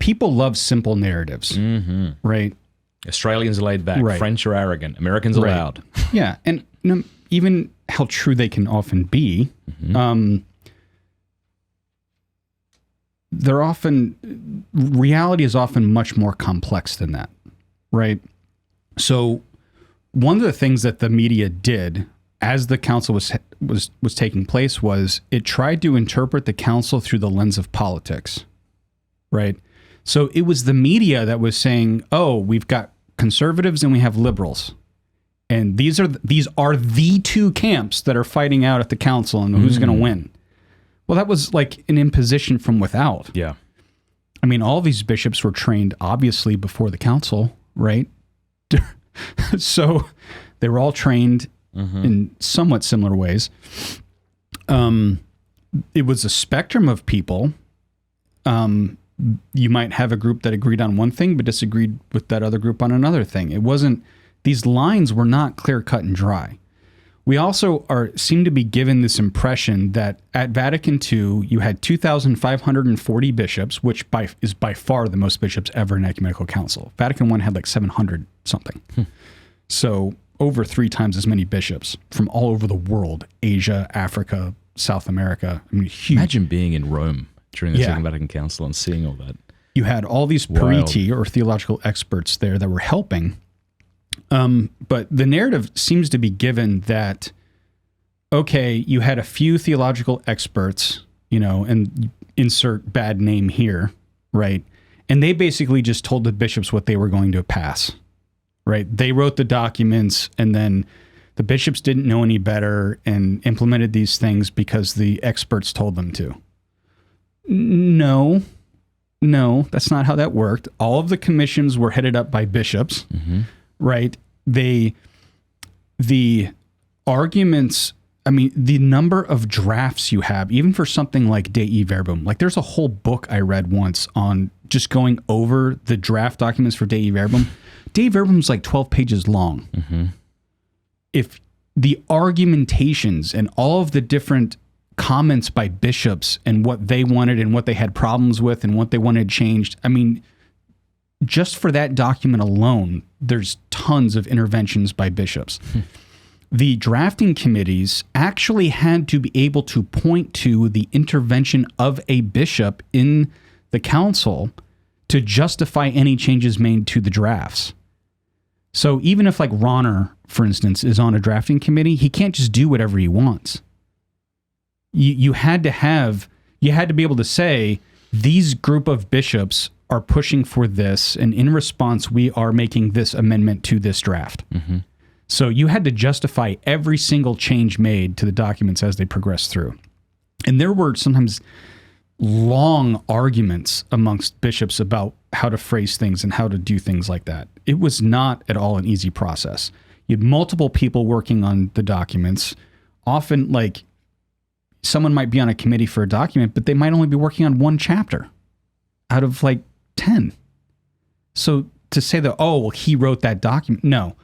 people love simple narratives, right? Australians are laid back. Right. French are arrogant. Americans are loud. Yeah, and even how true they can often be, reality is often much more complex than that, right? So one of the things that the media did as the council was taking place was it tried to interpret the council through the lens of politics, right? So it was the media that was saying, oh, we've got conservatives and we have liberals. And these are the two camps that are fighting out at the council and who's going to win. Well, that was like an imposition from without. Yeah. I mean, all these bishops were trained obviously before the council, right? So they were all trained in somewhat similar ways. It was a spectrum of people. You might have a group that agreed on one thing but disagreed with that other group on another thing. It wasn't, these lines were not clear cut and dry. We also seem to be given this impression that at Vatican II, you had 2,540 bishops, which is by far the most bishops ever in ecumenical council. Vatican I had like 700 something. So over 3 times as many bishops from all over the world, Asia, Africa, South America. I mean, huge. Imagine being in Rome during the Second Vatican Council and seeing all that. You had all these periti, or theological experts there that were helping. But the narrative seems to be given that, okay, you had a few theological experts, and insert bad name here, right? And they basically just told the bishops what they were going to pass, right? They wrote the documents, and then the bishops didn't know any better and implemented these things because the experts told them to. No, that's not how that worked. All of the commissions were headed up by bishops, right? The arguments, I mean, the number of drafts you have, even for something like Dei Verbum, like there's a whole book I read once on just going over the draft documents for Dei Verbum. Dei Verbum is like 12 pages long. If the argumentations and all of the different comments by bishops and what they wanted and what they had problems with and what they wanted changed, I mean, just for that document alone, there's tons of interventions by bishops. The drafting committees actually had to be able to point to the intervention of a bishop in the council to justify any changes made to the drafts. So even if like Ronner, for instance, is on a drafting committee, he can't just do whatever he wants. You had to be able to say, these group of bishops are pushing for this, and in response, we are making this amendment to this draft. So you had to justify every single change made to the documents as they progressed through. And there were sometimes long arguments amongst bishops about how to phrase things and how to do things like that. It was not at all an easy process. You had multiple people working on the documents. Often, like, someone might be on a committee for a document, but they might only be working on one chapter out of like 10. So to say that, oh, well, he wrote that document. No,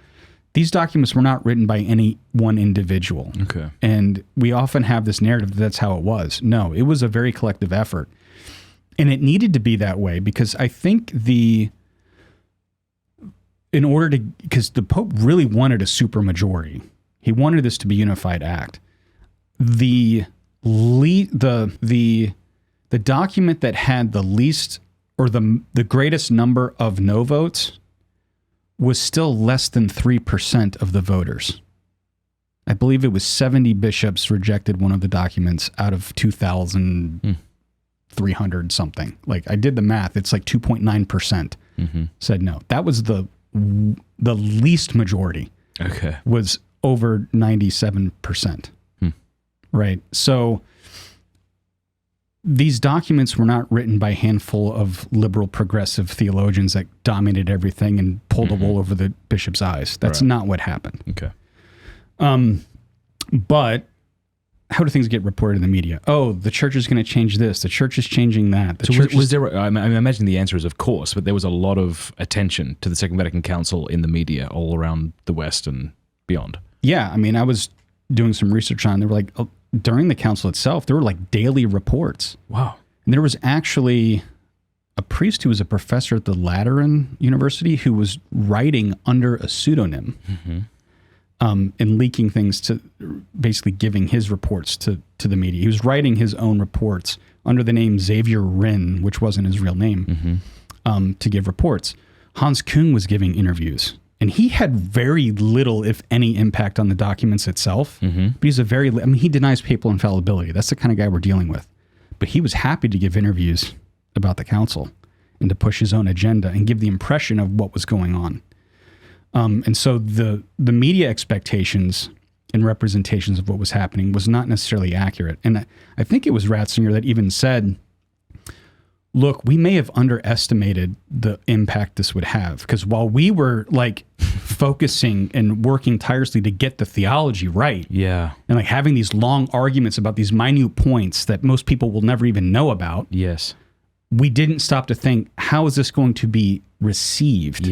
these documents were not written by any one individual. Okay. And we often have this narrative that that's how it was. No, it was a very collective effort. And it needed to be that way because I think because the Pope really wanted a supermajority. He wanted this to be a unified act. The document that had the least or the greatest number of no votes was still less than 3% of the voters. I believe it was 70 bishops rejected one of the documents out of 2,300 something. Like, I did the math. It's like 2.9% said no. That was the least majority. Okay. Was over 97%. Right. So these documents were not written by a handful of liberal progressive theologians that dominated everything and pulled the wool over the bishop's eyes. That's not what happened. Okay. But how do things get reported in the media? Oh, the church is going to change this. The church is changing that. Was there? I imagine the answer is of course, but there was a lot of attention to the Second Vatican Council in the media all around the West and beyond. Yeah, I mean, I was doing some research on. They were like, during the council itself, there were like daily reports. Wow. And there was actually a priest who was a professor at the Lateran University who was writing under a pseudonym and leaking things to basically giving his reports to the media. He was writing his own reports under the name Xavier Rinn, which wasn't his real name, to give reports. Hans Küng was giving interviews, and he had very little, if any, impact on the documents itself. But he's he denies papal infallibility. That's the kind of guy we're dealing with. But he was happy to give interviews about the council and to push his own agenda and give the impression of what was going on. And so the media expectations and representations of what was happening was not necessarily accurate. And I think it was Ratzinger that even said, look, we may have underestimated the impact this would have, because while we were like focusing and working tirelessly to get the theology right, and like having these long arguments about these minute points that most people will never even know about, we didn't stop to think, how is this going to be received?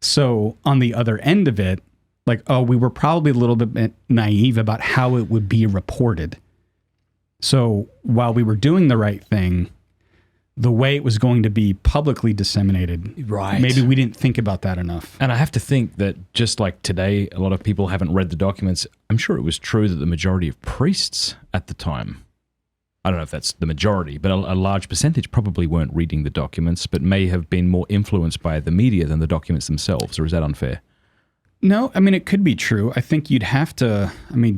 So on the other end of it, like, oh, we were probably a little bit naive about how it would be reported. So while we were doing the right thing, the way it was going to be publicly disseminated, maybe we didn't think about that enough. And I have to think that just like today, a lot of people haven't read the documents. I'm sure it was true that the majority of priests at the time, I don't know if that's the majority, but a large percentage probably weren't reading the documents, but may have been more influenced by the media than the documents themselves. Or is that unfair? No, I mean, it could be true. I think you'd have to,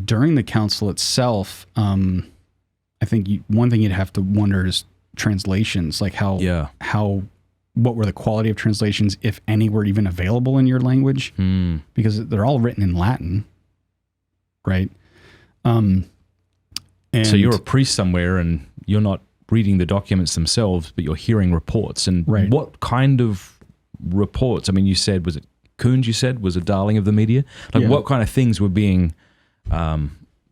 during the council itself, I think one thing you'd have to wonder is translations, like what were the quality of translations, if any, were even available in your language, because they're all written in Latin, right? And so you're a priest somewhere and you're not reading the documents themselves, but you're hearing reports. And what kind of reports? I mean, you said, was it Küng, you said, was a darling of the media? Like what kind of things were being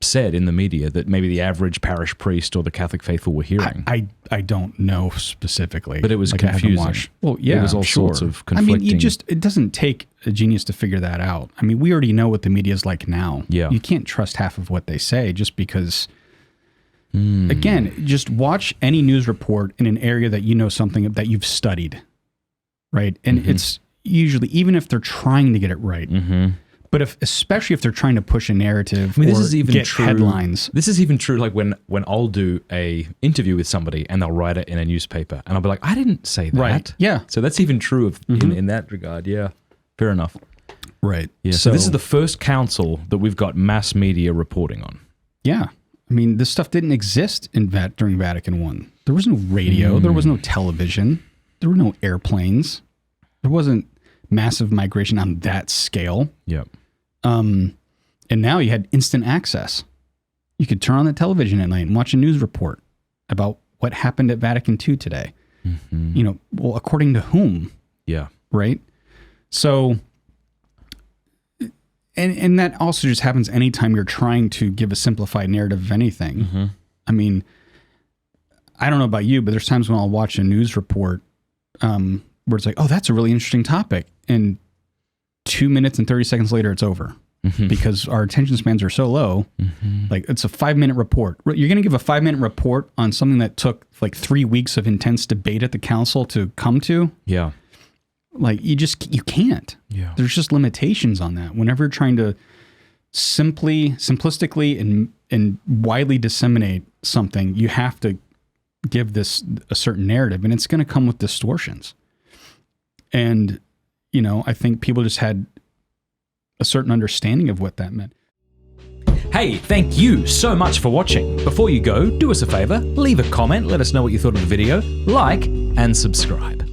said in the media that maybe the average parish priest or the Catholic faithful were hearing? I don't know specifically. But it was confusing. Well, yeah, it was all sorts of conflicting. It doesn't take a genius to figure that out. I mean, we already know what the media is like now. You can't trust half of what they say just because, again, just watch any news report in an area that you know something that you've studied, right? And it's usually, even if they're trying to get it right, but especially if they're trying to push a narrative, this is even get true. Headlines. This is even true. Like when I'll do a interview with somebody and they'll write it in a newspaper, and I'll be like, I didn't say that. Right. Yeah. So that's even true in that regard. Yeah. Fair enough. Right. Yeah. So this is the first council that we've got mass media reporting on. Yeah. I mean, this stuff didn't exist during Vatican I. There was no radio. There was no television. There were no airplanes. There wasn't massive migration on that scale. Yep. And now you had instant access. You could turn on the television at night and watch a news report about what happened at Vatican II today. Well, according to whom? Yeah. Right? So, and that also just happens anytime you're trying to give a simplified narrative of anything. I mean, I don't know about you, but there's times when I'll watch a news report where it's like, oh, that's a really interesting topic. And 2 minutes and 30 seconds later, it's over because our attention spans are so low. Like, it's a 5-minute report. You're going to give a 5-minute report on something that took like 3 weeks of intense debate at the council to come to. Yeah. Like, you can't. Yeah. There's just limitations on that. Whenever you're trying to simplistically and widely disseminate something, you have to give this a certain narrative, and it's going to come with distortions. And, I think people just had a certain understanding of what that meant. Hey, thank you so much for watching. Before you go, do us a favor, leave a comment, let us know what you thought of the video, like, and subscribe.